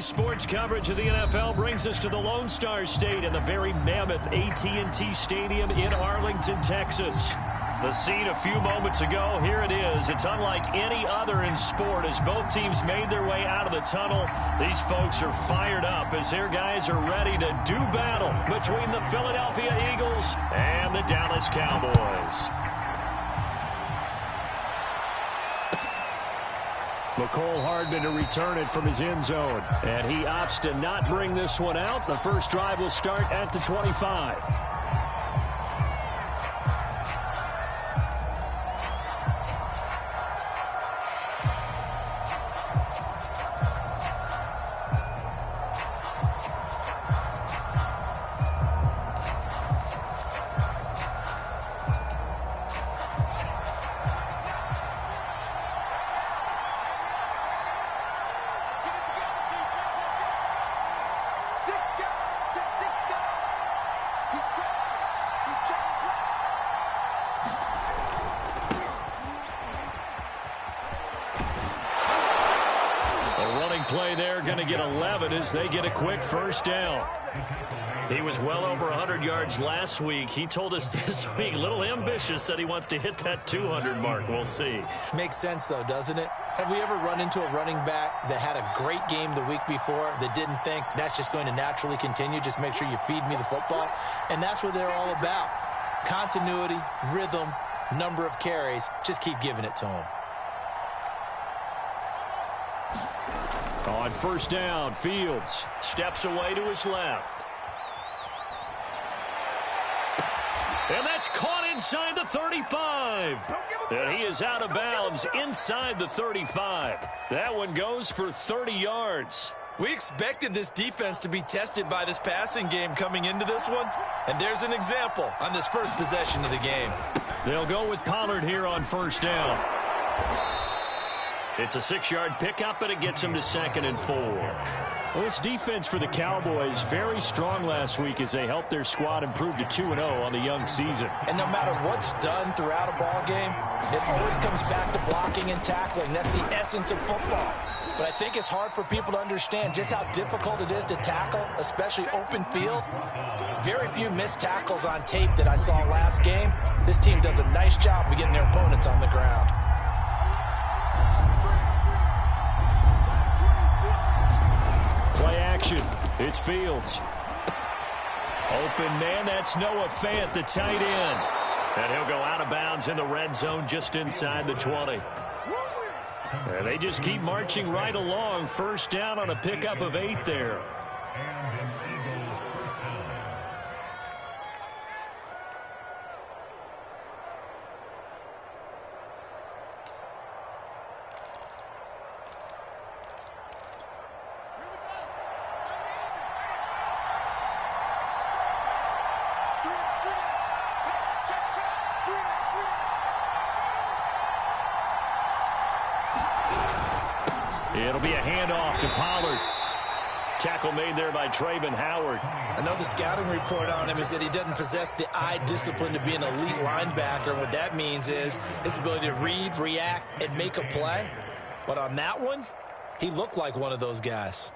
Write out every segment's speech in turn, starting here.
Today's sports coverage of the NFL brings us to the Lone Star State and the very mammoth AT&T Stadium in Arlington, Texas. The scene a few moments ago, here it is. It's unlike any other in sport as both teams made their way out of the tunnel. These folks are fired up as their guys are ready to do battle between the Philadelphia Eagles and the Dallas Cowboys. McCole Hardman to return it from his end zone. And he opts to not bring this one out. The first drive will start at the 25. Play there, going to get 11 as they get a quick first down. He was well over 100 yards last week. He told us this week, a little ambitious, said he wants to hit that 200 mark. We'll see. Makes sense, though, doesn't it? Have we ever run into a running back that had a great game the week before that didn't think that's just going to naturally continue? Just make sure you feed me the football. And that's what they're all about. Continuity, rhythm, number of carries. Just keep giving it to him. On first down, Fields steps away to his left. And that's caught inside the 35. And he is out of bounds inside the 35. That one goes for 30 yards. We expected this defense to be tested by this passing game coming into this one. And there's an example on this first possession of the game. They'll go with Pollard here on first down. It's a 6-yard pickup, and it gets him to 2nd and 4. Well, this defense for the Cowboys, very strong last week as they helped their squad improve to 2-0 on the young season. And no matter what's done throughout a ball game, it always comes back to blocking and tackling. That's the essence of football. But I think it's hard for people to understand just how difficult it is to tackle, especially open field. Very few missed tackles on tape that I saw last game. This team does a nice job of getting their opponents on the ground. Play action. It's Fields. Open man, that's Noah Fant, the tight end. And he'll go out of bounds in the red zone just inside the 20. And they just keep marching right along. First down on a pickup of 8 there. It'll be a handoff to Pollard. Tackle made there by Trayvon Howard. I know the scouting report on him is that he doesn't possess the eye discipline to be an elite linebacker. What that means is his ability to read, react, and make a play. But on that one, he looked like one of those guys.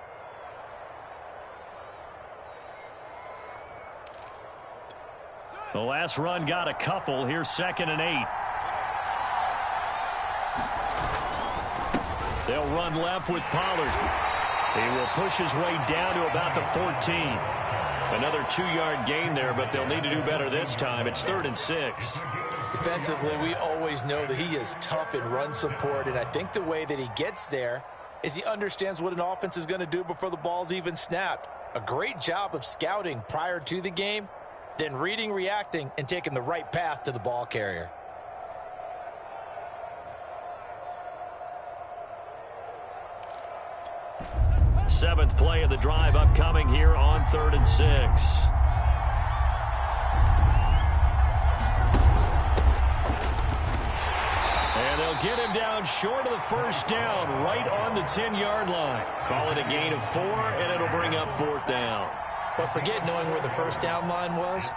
The last run got a couple. Here's 2nd and 8. They'll run left with Pollard. He will push his way down to about the 14. Another 2-yard gain there, but they'll need to do better this time. It's 3rd and 6. Defensively, we always know that he is tough in run support, and I think the way that he gets there is he understands what an offense is going to do before the ball's even snapped. A great job of scouting prior to the game, then reading, reacting, and taking the right path to the ball carrier. Seventh play of the drive upcoming here on 3rd and 6. And they'll get him down short of the first down, right on the 10-yard line. Call it a gain of 4, and it'll bring up 4th down. But forget knowing where the first down line was.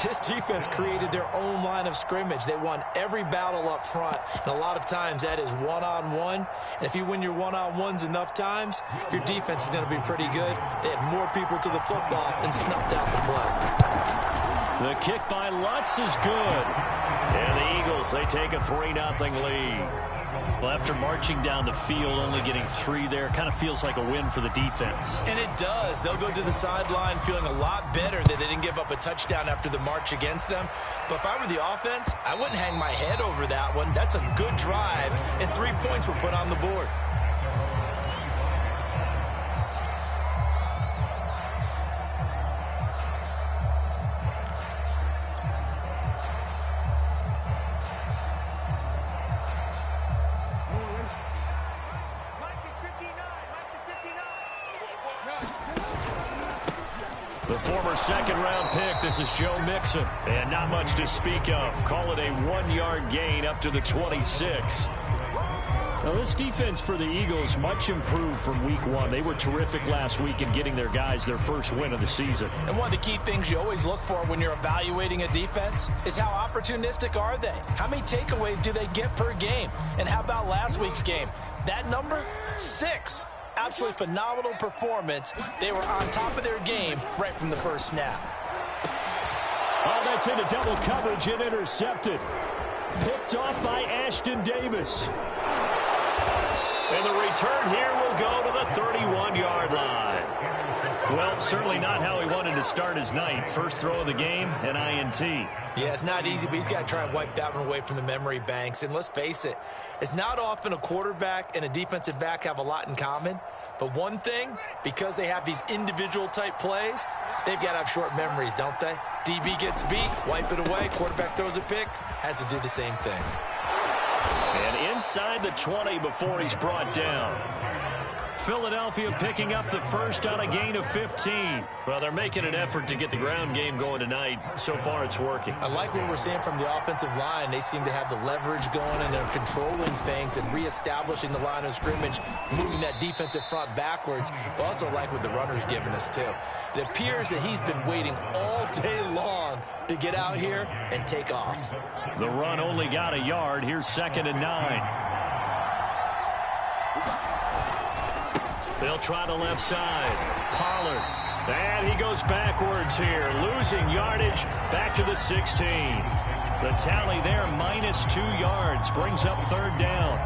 This defense created their own line of scrimmage. They won every battle up front, and a lot of times that is one-on-one. And if you win your one-on-ones enough times, your defense is going to be pretty good. They had more people to the football and snuffed out the play. The kick by Lutz is good. And the Eagles, they take a 3-0 lead. Well, after marching down the field, only getting 3 there, kind of feels like a win for the defense. And it does. They'll go to the sideline feeling a lot better that they didn't give up a touchdown after the march against them. But if I were the offense, I wouldn't hang my head over that one. That's a good drive, and 3 points were put on the board. The former second-round pick, this is Joe Mixon. And not much to speak of. Call it a 1-yard gain up to the 26. Now, this defense for the Eagles much improved from week 1. They were terrific last week in getting their guys their first win of the season. And one of the key things you always look for when you're evaluating a defense is how opportunistic are they? How many takeaways do they get per game? And how about last week's game? That number, 6. Absolutely phenomenal performance. They were on top of their game right from the first snap. Oh, that's into double coverage and intercepted. Picked off by Ashton Davis. And the return here will go to the 31-yard line. Well, certainly not how he wanted to start his night. First throw of the game, an INT. Yeah, it's not easy, but he's got to try and wipe that one away from the memory banks. And let's face it, it's not often a quarterback and a defensive back have a lot in common. But one thing, because they have these individual type plays, they've got to have short memories, don't they? DB gets beat, wipe it away, quarterback throws a pick, has to do the same thing. And inside the 20 before he's brought down. Philadelphia picking up the first on a gain of 15. Well, they're making an effort to get the ground game going tonight. So far, it's working. I like what we're seeing from the offensive line. They seem to have the leverage going, and they're controlling things and reestablishing the line of scrimmage, moving that defensive front backwards. But also like what the runner's giving us, too. It appears that he's been waiting all day long to get out here and take off. The run only got a yard. Here's 2nd and 9. They'll try the left side. Pollard. And he goes backwards here. Losing yardage back to the 16. The tally there, -2 yards. Brings up 3rd down.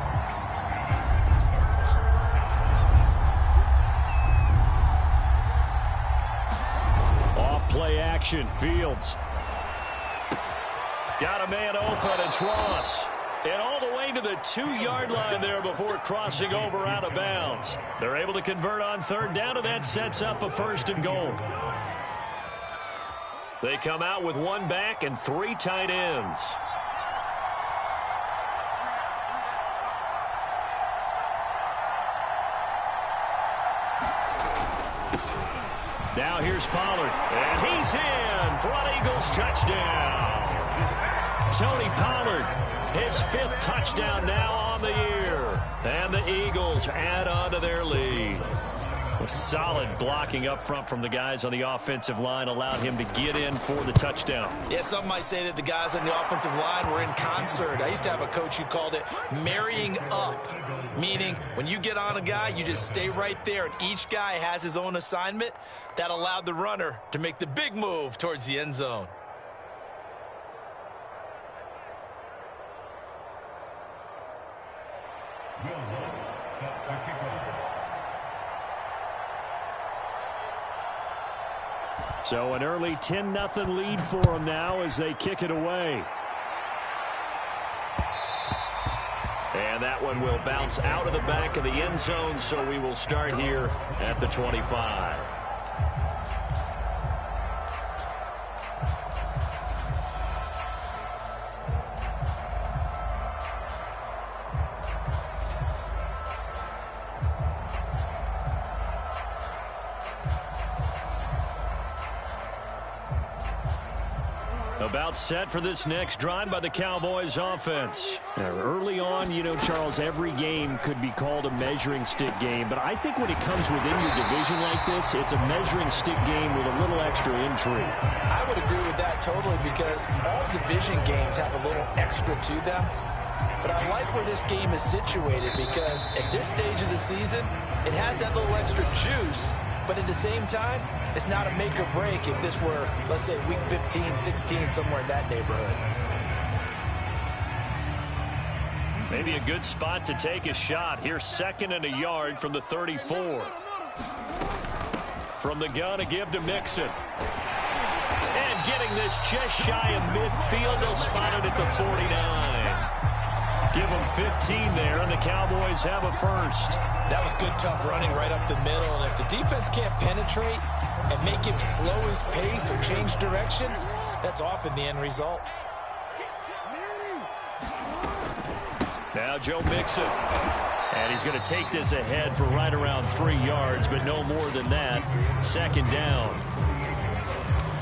Off play action. Fields. Got a man open. It's Ross. And all the way to the 2-yard line there before crossing over out of bounds. They're able to convert on 3rd down, and that sets up a 1st and goal. They come out with 1 back and 3 tight ends. Now here's Pollard, and he's in for an Eagles touchdown. Tony Pollard, his 5th touchdown now on the year. And the Eagles add on to their lead. A solid blocking up front from the guys on the offensive line allowed him to get in for the touchdown. Yeah, some might say that the guys on the offensive line were in concert. I used to have a coach who called it marrying up, meaning when you get on a guy, you just stay right there, and each guy has his own assignment. That allowed the runner to make the big move towards the end zone. So an early 10-0 lead for them now as they kick it away. And that one will bounce out of the back of the end zone, so we will start here at the 25. About set for this next drive by the Cowboys offense. Now, early on, you know, Charles, every game could be called a measuring stick game. But I think when it comes within your division like this, it's a measuring stick game with a little extra intrigue. I would agree with that totally because all division games have a little extra to them. But I like where this game is situated because at this stage of the season, it has that little extra juice. But at the same time, it's not a make or break if this were, let's say, week 15, 16, somewhere in that neighborhood. Maybe a good spot to take a shot. Here's 2nd and a yard from the 34. From the gun, a give to Mixon. And getting this just shy of midfield. They'll spot it at the 49. Give them 15 there, and the Cowboys have a first. That was good, tough running right up the middle. And if the defense can't penetrate and make him slow his pace or change direction, that's often the end result. Now Joe Mixon. And he's going to take this ahead for right around 3 yards, but no more than that. 2nd down.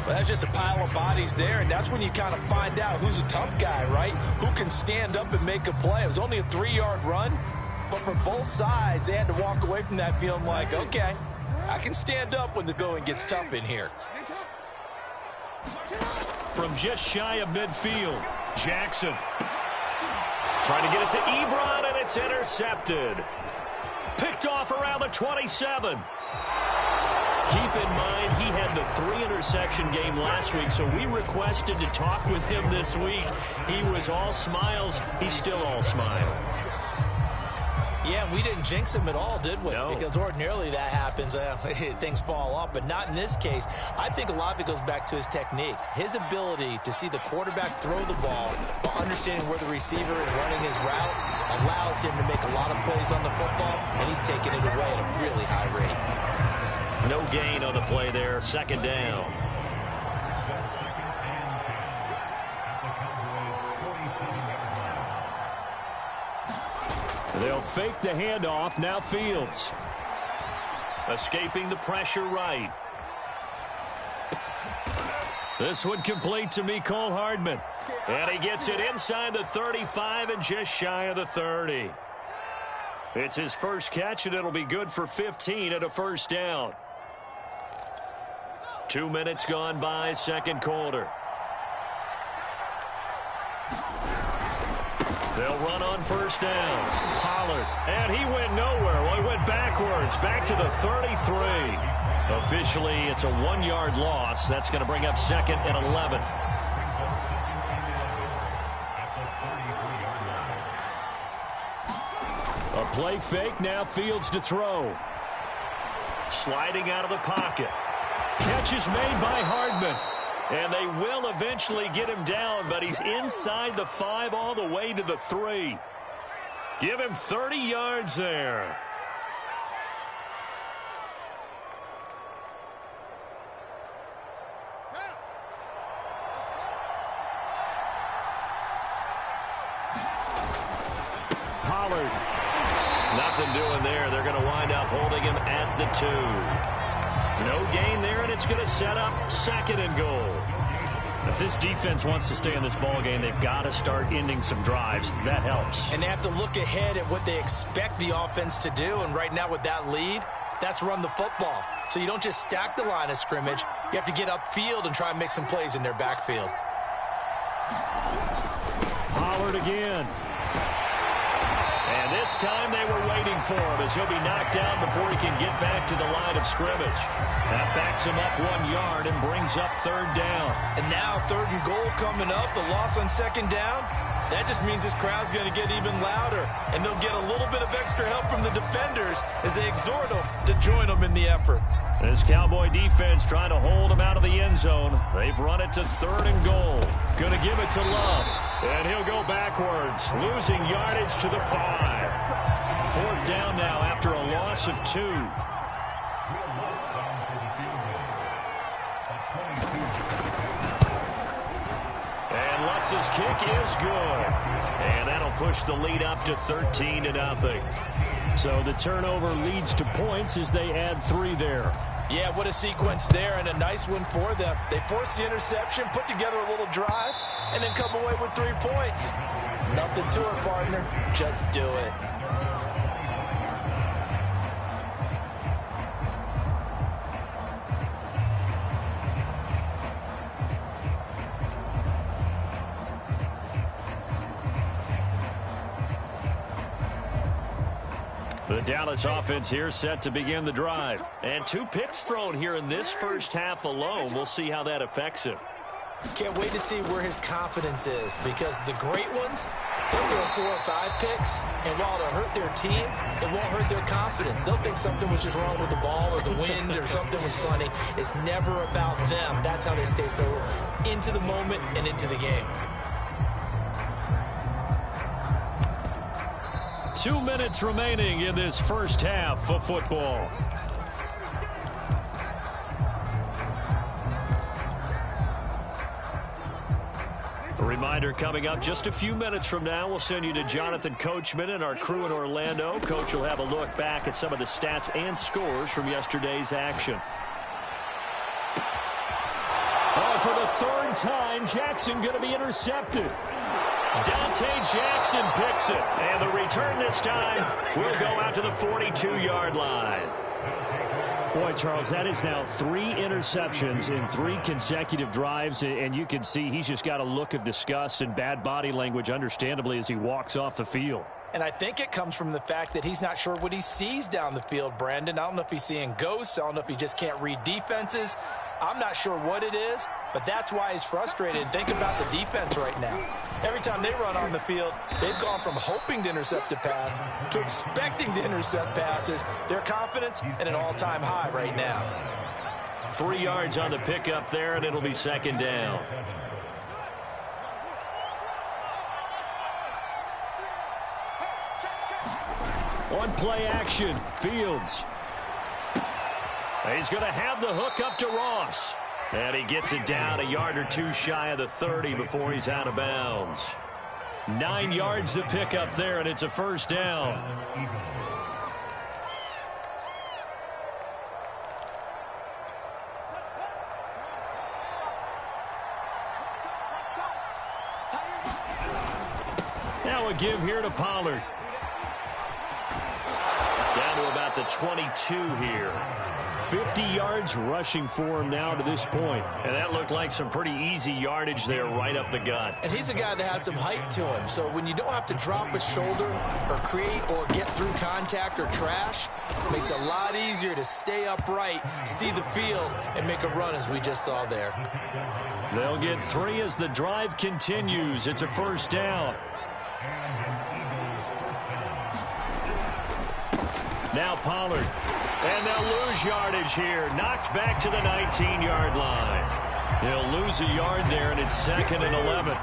Well, that's just a pile of bodies there, and that's when you kind of find out who's a tough guy, right? Who can stand up and make a play. It was only a 3-yard run, but for both sides, they had to walk away from that feeling like, okay, I can stand up when the going gets tough in here. From just shy of midfield, Jackson. Trying to get it to Ebron, and it's intercepted. Picked off around the 27. Keep in mind, he had the 3-interception game last week, so we requested to talk with him this week. He was all smiles. He's still all smile. Yeah, we didn't jinx him at all, did we? No. Because ordinarily that happens. Things fall off, but not in this case. I think a lot of it goes back to his technique. His ability to see the quarterback throw the ball while understanding where the receiver is running his route allows him to make a lot of plays on the football, and he's taking it away at a really high rate. No gain on the play there. 2nd down. They'll fake the handoff. Now Fields. Escaping the pressure right. This one complete to Mecole Hardman. And he gets it inside the 35 and just shy of the 30. It's his first catch, and it'll be good for 15 and a first down. 2 minutes gone by, 2nd quarter. They'll run on 1st down. Pollard, and he went nowhere. Well, he went backwards, back to the 33. Officially, it's a 1-yard loss. That's going to bring up 2nd and 11. A play fake, now Fields to throw. Sliding out of the pocket. Catch is made by Hardman. And they will eventually get him down, but he's inside the 5 all the way to the 3. Give him 30 yards there. Pollard. Nothing doing there. They're going to wind up holding him at the 2. No gain there, and it's going to set up 2nd and goal. If this defense wants to stay in this ball game, they've got to start ending some drives. That helps. And they have to look ahead at what they expect the offense to do. And right now with that lead, that's run the football. So you don't just stack the line of scrimmage. You have to get upfield and try and make some plays in their backfield. Pollard again. And this time they were waiting for him as he'll be knocked down before he can get back to the line of scrimmage. That backs him up 1 yard and brings up 3rd down. And now 3rd and goal coming up, the loss on 2nd down. That just means this crowd's going to get even louder, and they'll get a little bit of extra help from the defenders as they exhort them to join them in the effort. This Cowboy defense trying to hold him out of the end zone. They've run it to 3rd and goal. Going to give it to Love. And he'll go backwards, losing yardage to the 5. 4th down now after a loss of 2. And Lutz's kick is good. And that'll push the lead up to 13-0. So the turnover leads to points as they add 3 there. Yeah, what a sequence there, and a nice one for them. They forced the interception, put together a little drive, and then come away with 3 points. Nothing to it, partner. Just do it. The Dallas offense here set to begin the drive. And 2 picks thrown here in this first half alone. We'll see how that affects him. Can't wait to see where his confidence is, because the great ones, they'll throw 4 or 5 picks, and while it'll hurt their team, it won't hurt their confidence. They'll think something was just wrong with the ball or the wind or something was funny. It's never about them. That's how they stay so into the moment and into the game. 2 minutes remaining in this first half of football. A reminder coming up just a few minutes from now, we'll send you to Jonathan Coachman and our crew in Orlando. Coach will have a look back at some of the stats and scores from yesterday's action. Oh, for the 3rd time, Jackson going to be intercepted. Dante Jackson picks it, and the return this time will go out to the 42-yard line. Boy, Charles, that is now 3 interceptions in 3 consecutive drives, and you can see he's just got a look of disgust and bad body language, understandably, as he walks off the field. And I think it comes from the fact that he's not sure what he sees down the field, Brandon. I don't know if he's seeing ghosts. I don't know if he just can't read defenses. I'm not sure what it is, but that's why he's frustrated. Think about the defense right now. Every time they run on the field, they've gone from hoping to intercept a pass to expecting to intercept passes. Their confidence at an all-time high right now. 3 yards on the pickup there, and it'll be 2nd down. On play action, Fields. He's going to have the hook up to Ross. And he gets it down a yard or 2 shy of the 30 before he's out of bounds. 9 yards to pick up there, and it's a 1st down. Now a give here to Pollard. Down to about the 22 here. 50 yards rushing for him now to this point. And that looked like some pretty easy yardage there right up the gut. And he's a guy that has some height to him. So when you don't have to drop a shoulder or create or get through contact or trash, it makes it a lot easier to stay upright, see the field, and make a run as we just saw there. They'll get 3 as the drive continues. It's a 1st down. Now Pollard. And they'll lose yardage here. Knocked back to the 19-yard line. They'll lose a yard there, and it's 2nd and 11.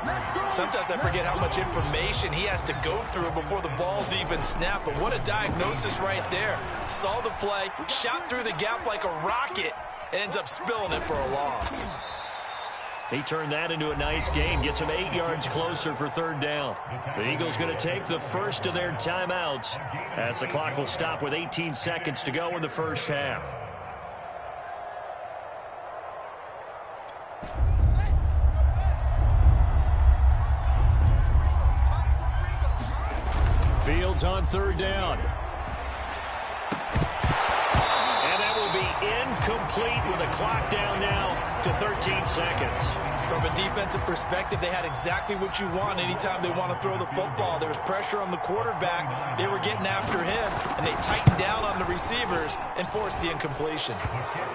Sometimes I forget how much information he has to go through before the ball's even snapped. But what a diagnosis right there. Saw the play, shot through the gap like a rocket, and ends up spilling it for a loss. He turned that into a nice gain, gets him 8 yards closer for 3rd down. The Eagles going to take the first of their timeouts as the clock will stop with 18 seconds to go in the first half. Fields on 3rd down. And that will be incomplete with the clock down now to 13 seconds. From a defensive perspective, they had exactly what you want anytime they want to throw the football. There was pressure on the quarterback. They were getting after him, and they tightened down on the receivers and forced the incompletion.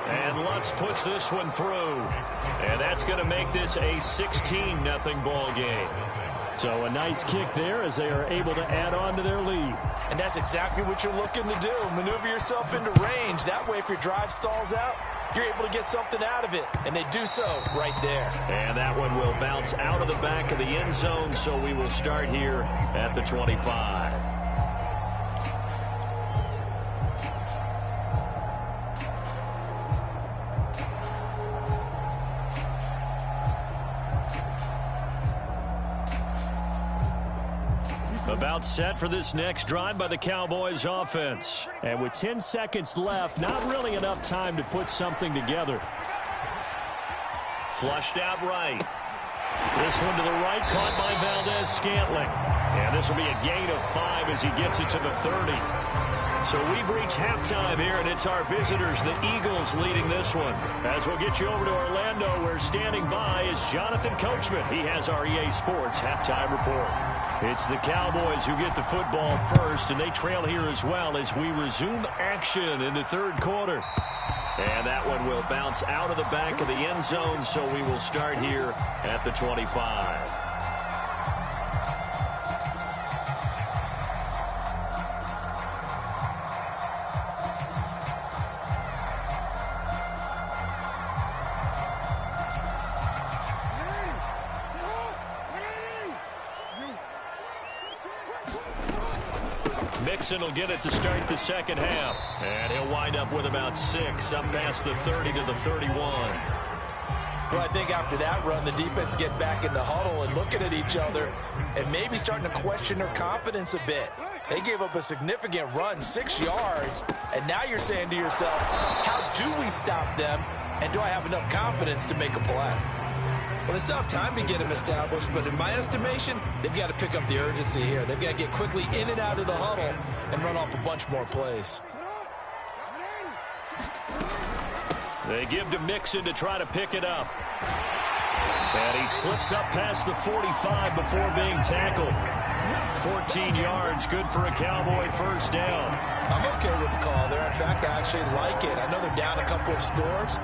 And Lutz puts this one through. And that's going to make this a 16-0 ball game. So a nice kick there as they are able to add on to their lead. And that's exactly what you're looking to do. Maneuver yourself into range. That way, if your drive stalls out, you're able to get something out of it. And they do so right there. And that one will bounce out of the back of the end zone, so we will start here at the 25. About set for this next drive by the Cowboys offense. And with 10 seconds left, not really enough time to put something together. Flushed out right. This one to the right, caught by Valdez-Scantling. And this will be a gain of 5 as he gets it to the 30. So we've reached halftime here, and it's our visitors, the Eagles, leading this one. As we'll get you over to Orlando, where standing by is Jonathan Coachman. He has our EA Sports halftime report. It's the Cowboys who get the football first, and they trail here as well as we resume action in the third quarter. And that one will bounce out of the back of the end zone, so we will start here at the 25. Mixon will get it to start the second half. And he'll wind up with about 6, up past the 30 to the 31. Well, I think after that run, the defense get back in the huddle and looking at each other and maybe starting to question their confidence a bit. They gave up a significant run, 6 yards, and now you're saying to yourself, how do we stop them, and do I have enough confidence to make a play? Well, they still have time to get him established, but in my estimation, they've got to pick up the urgency here. They've got to get quickly in and out of the huddle and run off a bunch more plays. They give to Mixon to try to pick it up. And he slips up past the 45 before being tackled. 14 yards, good for a Cowboy first down. I'm okay with the call there. In fact, I actually like it. I know they're down a couple of scores,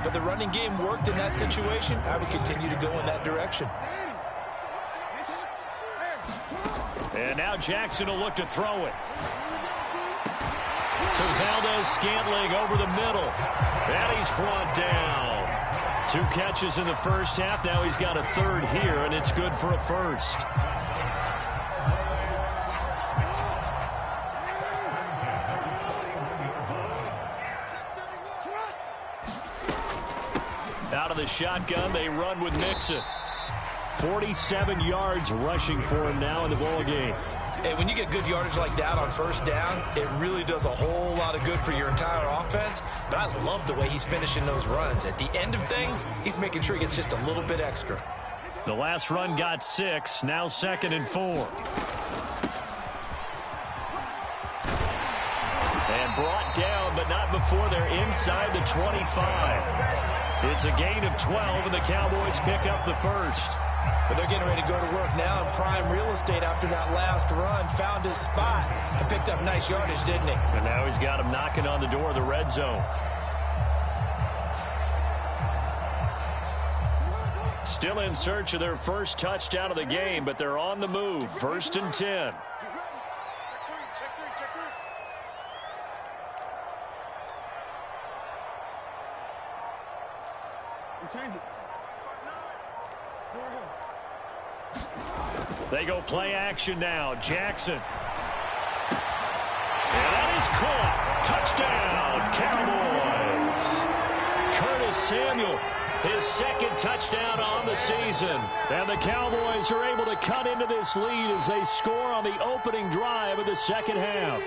but the running game worked in that situation. I would continue to go in that direction. And now Jackson will look to throw it. To Valdez-Scantling over the middle. And he's brought down. 2 catches in the first half. Now he's got a third here, and it's good for a first. Out of the shotgun, they run with Mixon. 47 yards rushing for him now in the ball game. And when you get good yardage like that on first down, it really does a whole lot of good for your entire offense. But I love the way he's finishing those runs. At the end of things, he's making sure he gets just a little bit extra. The last run got 6, now 2nd and 4. And brought down, but not before they're inside the 25. It's a gain of 12, and the Cowboys pick up the first. But they're getting ready to go to work now in prime real estate after that last run. Found his spot and picked up nice yardage, didn't he? And now he's got him knocking on the door of the red zone. Still in search of their first touchdown of the game, but they're on the move. 1st and 10. They go play action now. Jackson. And that is caught. Touchdown, Cowboys. Curtis Samuel, his 2nd touchdown on the season. And the Cowboys are able to cut into this lead as they score on the opening drive of the second half.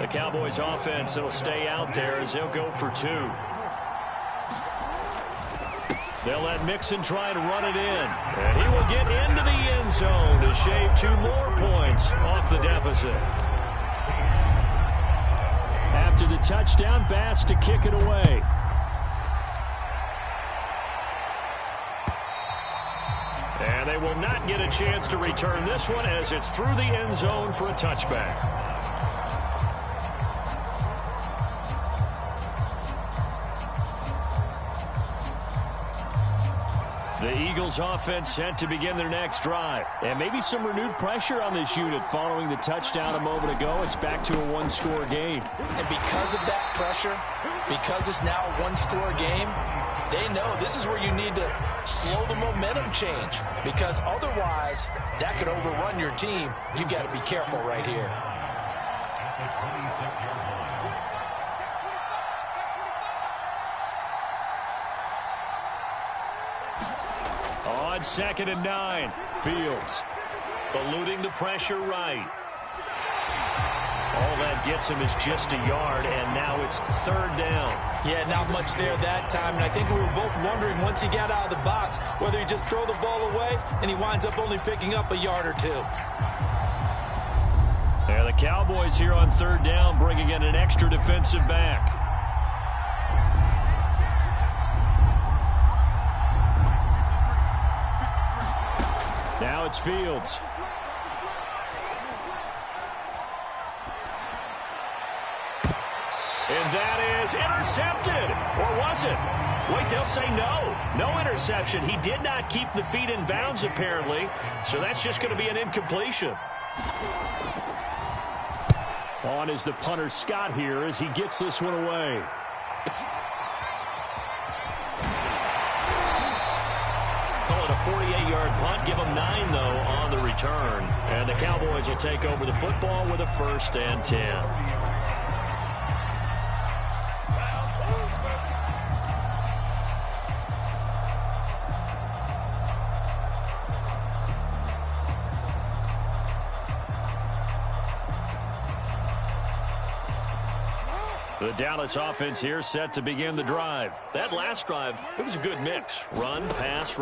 The Cowboys offense will stay out there as they'll go for 2. They'll let Mixon try and run it in. And he will get into the end zone to shave 2 more points off the deficit. After the touchdown, Bass to kick it away. And they will not get a chance to return this one as it's through the end zone for a touchback. The Eagles offense set to begin their next drive. And maybe some renewed pressure on this unit following the touchdown a moment ago. It's back to a 1-score game. And because of that pressure, because it's now a 1-score game, they know this is where you need to slow the momentum change. Because otherwise, that could overrun your team. You've got to be careful right here. on 2nd and 9. Fields eluding the pressure right. All that gets him is just a yard, and now it's 3rd down. Yeah, not much there that time, and I think we were both wondering once he got out of the box whether he just throw the ball away, and he winds up only picking up a yard or 2. Yeah, the Cowboys here on 3rd down, bringing in an extra defensive back. Now it's Fields. And that is intercepted. Or was it? Wait, they'll say no. No interception. He did not keep the feet in bounds, apparently. So that's just going to be an incompletion. On is the punter, Scott, here as he gets this one away. Call it a 48-yard punt. Give them 9, though, on the return. And the Cowboys will take over the football with a 1st and 10. The Dallas offense here set to begin the drive. That last drive, it was a good mix. Run, pass,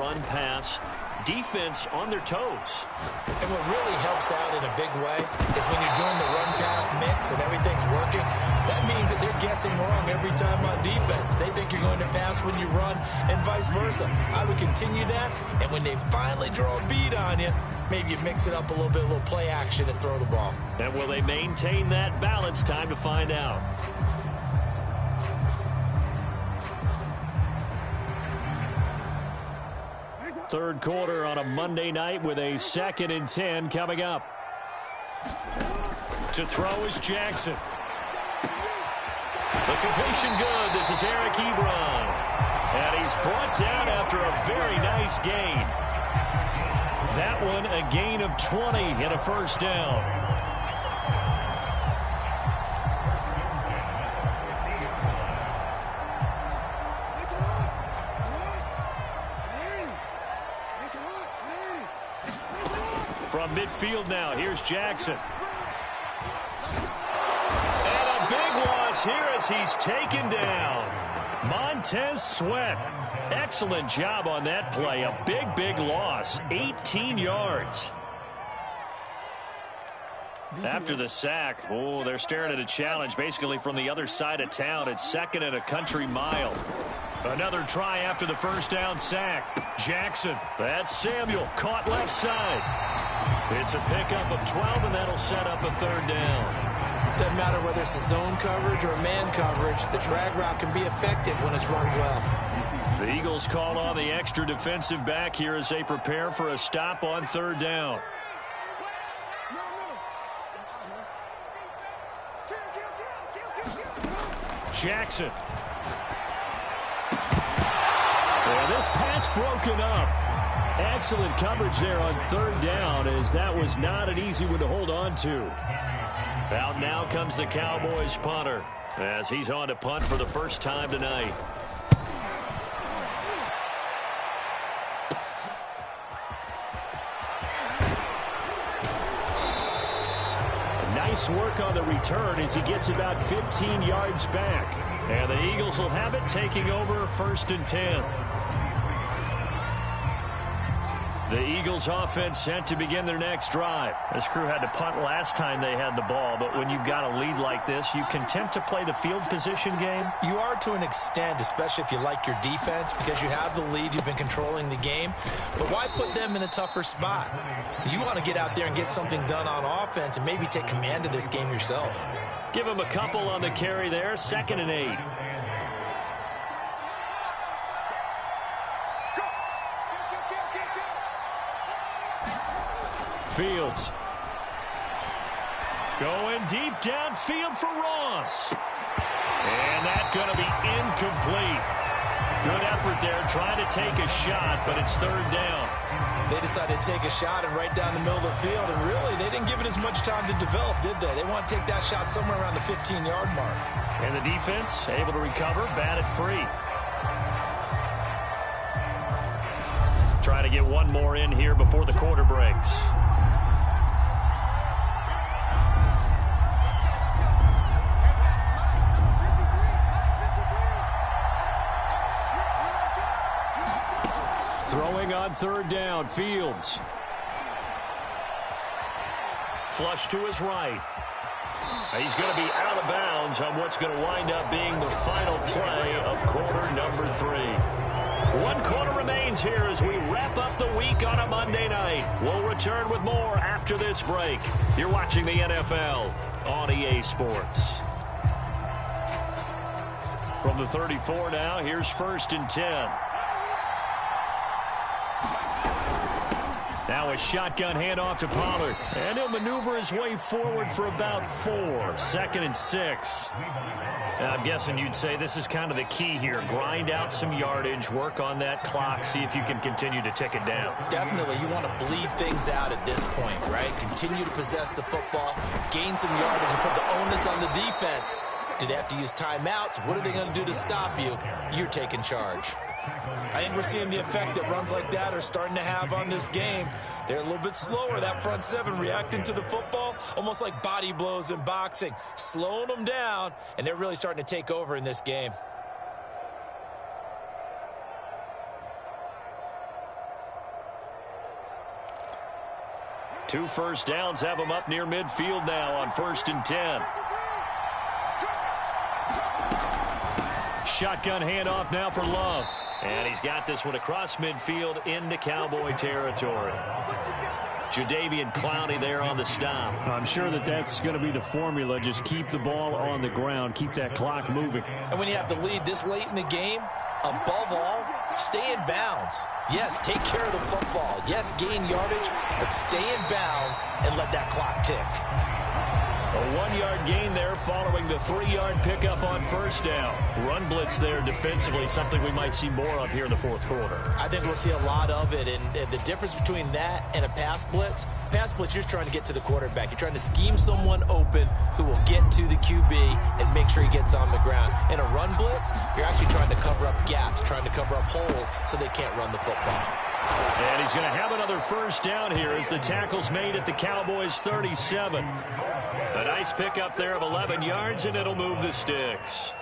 defense on their toes. And what really helps out in a big way is when you're doing the run-pass mix and everything's working, that means that they're guessing wrong every time on defense. They think you're going to pass when you run and vice versa. I would continue that, and when they finally draw a beat on you, maybe you mix it up a little bit, a little play action and throw the ball. And will they maintain that balance? Time to find out. Third quarter on a Monday night with a 2nd and 10 coming up. To throw is Jackson. The completion good. This is Eric Ebron. And he's brought down after a very nice gain. That one a gain of 20 and a 1st down. From midfield now, here's Jackson. And a big loss here as he's taken down. Montez Sweat. Excellent job on that play. A big loss. 18 yards. After the sack, they're staring at a challenge basically from the other side of town. It's 2nd and a country mile. Another try after the 1st down sack. Jackson. That's Samuel. Caught left side. It's a pickup of 12, and that'll set up a 3rd down. Doesn't matter whether it's a zone coverage or a man coverage. The drag route can be effective when it's run well. The Eagles call on the extra defensive back here as they prepare for a stop on 3rd down. Jackson. Yeah, this pass broken up. Excellent coverage there on 3rd down, as that was not an easy one to hold on to. Out now comes the Cowboys punter as he's on to punt for the first time tonight. Nice work on the return as he gets about 15 yards back. And the Eagles will have it, taking over 1st and 10. The Eagles offense set to begin their next drive. This crew had to punt last time they had the ball, but when you've got a lead like this, you can tempt to play the field position game. You are to an extent, especially if you like your defense, because you have the lead, you've been controlling the game. But why put them in a tougher spot? You want to get out there and get something done on offense and maybe take command of this game yourself. Give him a couple on the carry there, 2nd and 8. Fields. Going deep downfield for Ross. And that's going to be incomplete. Good effort there trying to take a shot, but it's 3rd down. They decided to take a shot and right down the middle of the field, and really they didn't give it as much time to develop, did they? They want to take that shot somewhere around the 15-yard mark. And the defense able to recover, batted free. Try to get one more in here before the quarter breaks. Throwing on third down, Fields. Flush to his right. He's going to be out of bounds on what's going to wind up being the final play of quarter number 3. 1 quarter remains here as we wrap up the week on a Monday night. We'll return with more after this break. You're watching the NFL on EA Sports. From the 34 now, here's 1st and 10. Now a shotgun handoff to Pollard. And he'll maneuver his way forward for about 4. 2nd and 6. I'm guessing you'd say this is kind of the key here. Grind out some yardage, work on that clock, see if you can continue to tick it down. Definitely, you want to bleed things out at this point, right? Continue to possess the football, gain some yardage, and put the onus on the defense. Do they have to use timeouts? What are they going to do to stop you? You're taking charge. I think we're seeing the effect that runs like that are starting to have on this game. They're a little bit slower, that front 7, reacting to the football, almost like body blows in boxing, slowing them down, and they're really starting to take over in this game. Two first downs have them up near midfield now on 1st and 10. Shotgun handoff now for Love. And he's got this one across midfield into Cowboy territory. Jadeveon Clowney there on the stop. I'm sure that's going to be the formula. Just keep the ball on the ground. Keep that clock moving. And when you have the lead this late in the game, above all, stay in bounds. Yes, take care of the football. Yes, gain yardage, but stay in bounds and let that clock tick. A 1-yard gain there following the 3-yard pickup on 1st down. Run blitz there defensively, something we might see more of here in the 4th quarter. I think we'll see a lot of it, and the difference between that and a pass blitz, you're just trying to get to the quarterback. You're trying to scheme someone open who will get to the QB and make sure he gets on the ground. In a run blitz, you're actually trying to cover up gaps, trying to cover up holes so they can't run the football. And he's going to have another 1st down here as the tackle's made at the Cowboys' 37. A nice pickup there of 11 yards, and it'll move the sticks.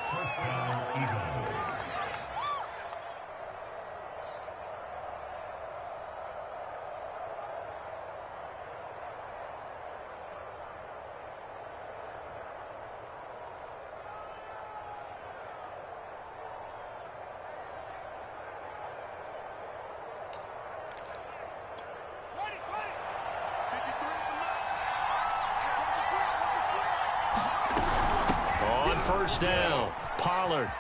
First down, Pollard.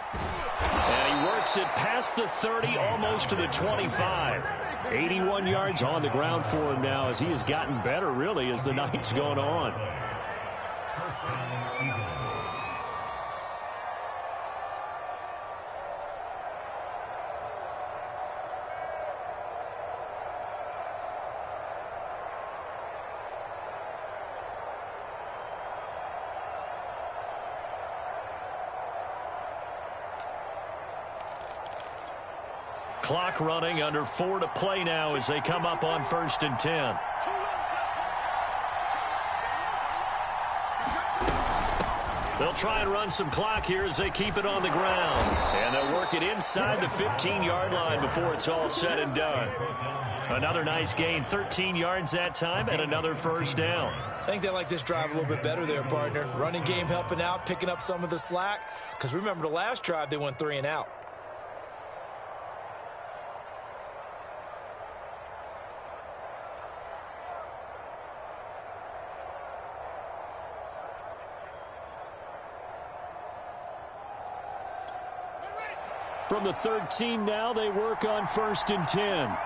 And he works it past the 30, almost to the 25. 81 yards on the ground for him now as he has gotten better, really, as the night's gone on. Clock running, under 4 to play now as they come up on 1st and 10. They'll try and run some clock here as they keep it on the ground. And they'll work it inside the 15-yard line before it's all said and done. Another nice gain, 13 yards that time, and another 1st down. I think they like this drive a little bit better there, partner. Running game helping out, picking up some of the slack. Because remember, the last drive, they went 3 and out. From the 13 now, they work on 1st and 10.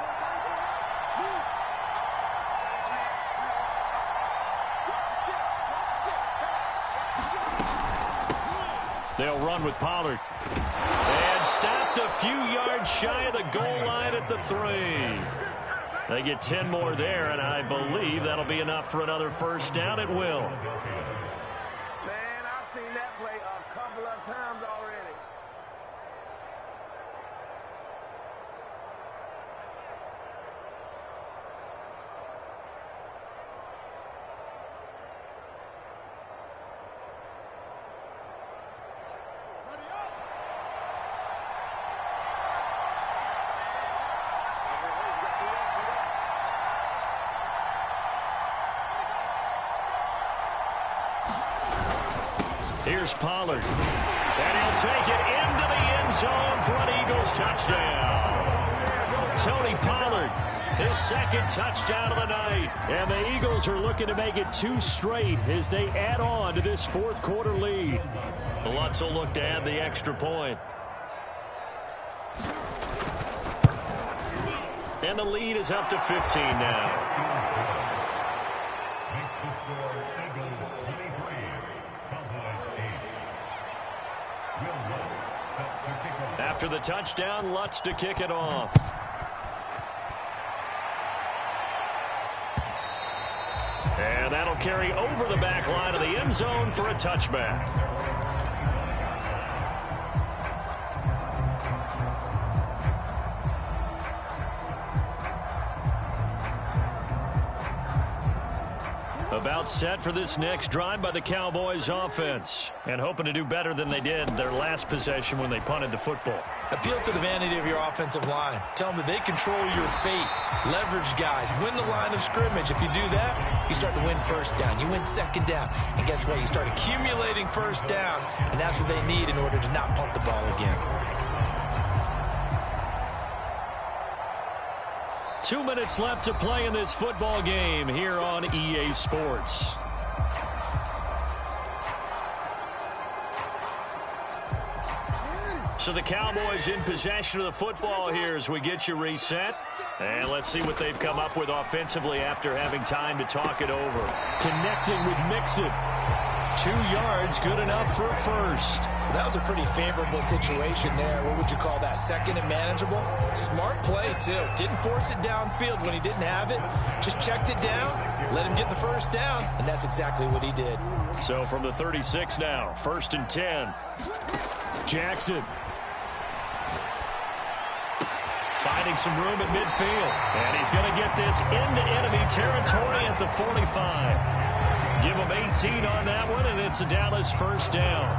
They'll run with Pollard. And stopped a few yards shy of the goal line at the 3. They get 10 more there, and I believe that'll be enough for another 1st down. It will. Man, I've seen that play a couple of times already. Here's Pollard. And he'll take it into the end zone for an Eagles touchdown. Tony Pollard, his second touchdown of the night. And the Eagles are looking to make it 2 straight as they add on to this fourth quarter lead. The Lutz will look to add the extra point. And the lead is up to 15 now. After the touchdown, Lutz to kick it off. And that'll carry over the back line of the end zone for a touchback. About set for this next drive by the Cowboys offense. And hoping to do better than they did their last possession when they punted the football. Appeal to the vanity of your offensive line. Tell them that they control your fate. Leverage guys. Win the line of scrimmage. If you do that, you start to win first down. You win second down. And guess what? You start accumulating first downs. And that's what they need in order to not punt the ball again. 2 minutes left to play in this football game here on EA Sports. So the Cowboys in possession of the football here as we get you reset. And let's see what they've come up with offensively after having time to talk it over. Connecting with Mixon. 2 yards, good enough for a first. That was a pretty favorable situation there. What would you call that? Second and manageable? Smart play, too. Didn't force it downfield when he didn't have it. Just checked it down, let him get the first down, and that's exactly what he did. So from the 36 now, 1st and 10. Jackson. Finding some room at midfield. And he's going to get this into enemy territory at the 45. Give him 18 on that one, and it's a Dallas first down.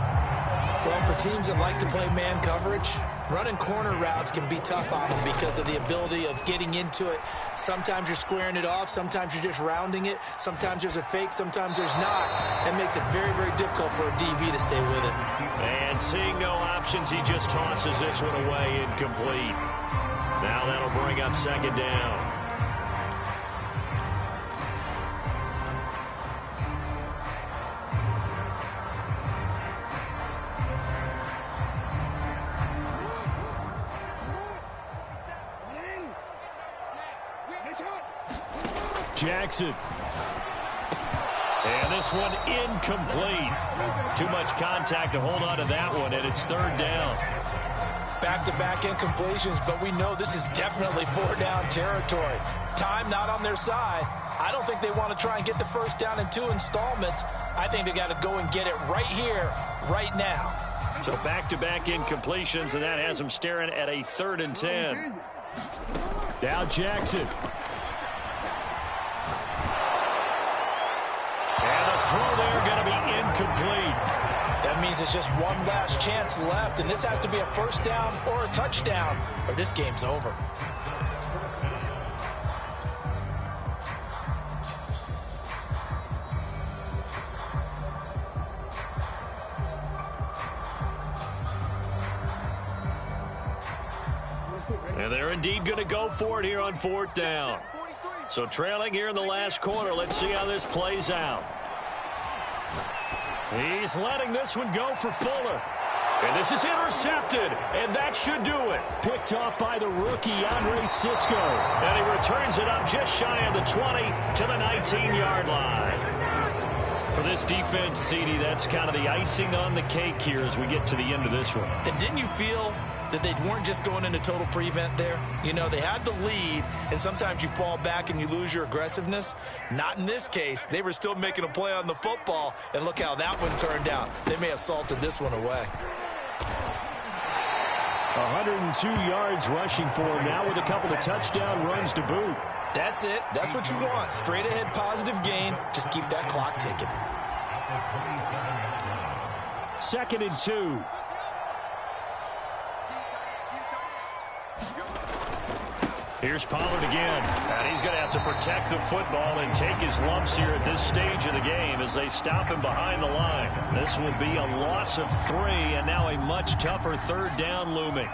Well, for teams that like to play man coverage, running corner routes can be tough on them because of the ability of getting into it. Sometimes you're squaring it off. Sometimes you're just rounding it. Sometimes there's a fake. Sometimes there's not. That makes it very, very difficult for a DB to stay with it. And seeing no options, he just tosses this one away, incomplete. Now that'll bring up second down. Jackson. And this one incomplete. Too much contact to hold on to that one, and it's 3rd down. Back-to-back incompletions, but we know this is definitely 4-down territory. Time not on their side. I don't think they want to try and get the first down in 2 installments. I think they got to go and get it right here, right now. So back-to-back incompletions, and that has them staring at a 3rd and 10. Now Jackson. Throw there going to be incomplete. That means it's just one last chance left, and this has to be a first down or a touchdown, or this game's over. And they're indeed going to go for it here on 4th down. So trailing here in the last quarter. Let's see how this plays out. He's letting this one go for Fuller. And this is intercepted, and that should do it. Picked off by the rookie, Andre Sisco. And he returns it up just shy of the 20 to the 19-yard line. For this defense, CD, that's kind of the icing on the cake here as we get to the end of this one. And didn't you feel that they weren't just going into total prevent there? You know, they had the lead, and sometimes you fall back and you lose your aggressiveness. Not in this case. They were still making a play on the football, and look how that one turned out. They may have salted this one away. 102 yards rushing for him now with a couple of touchdown runs to boot. That's it. That's what you want. Straight ahead positive gain. Just keep that clock ticking. 2nd and 2. Here's Pollard again. And he's going to have to protect the football and take his lumps here at this stage of the game as they stop him behind the line. This will be a loss of 3, and now a much tougher third down looming.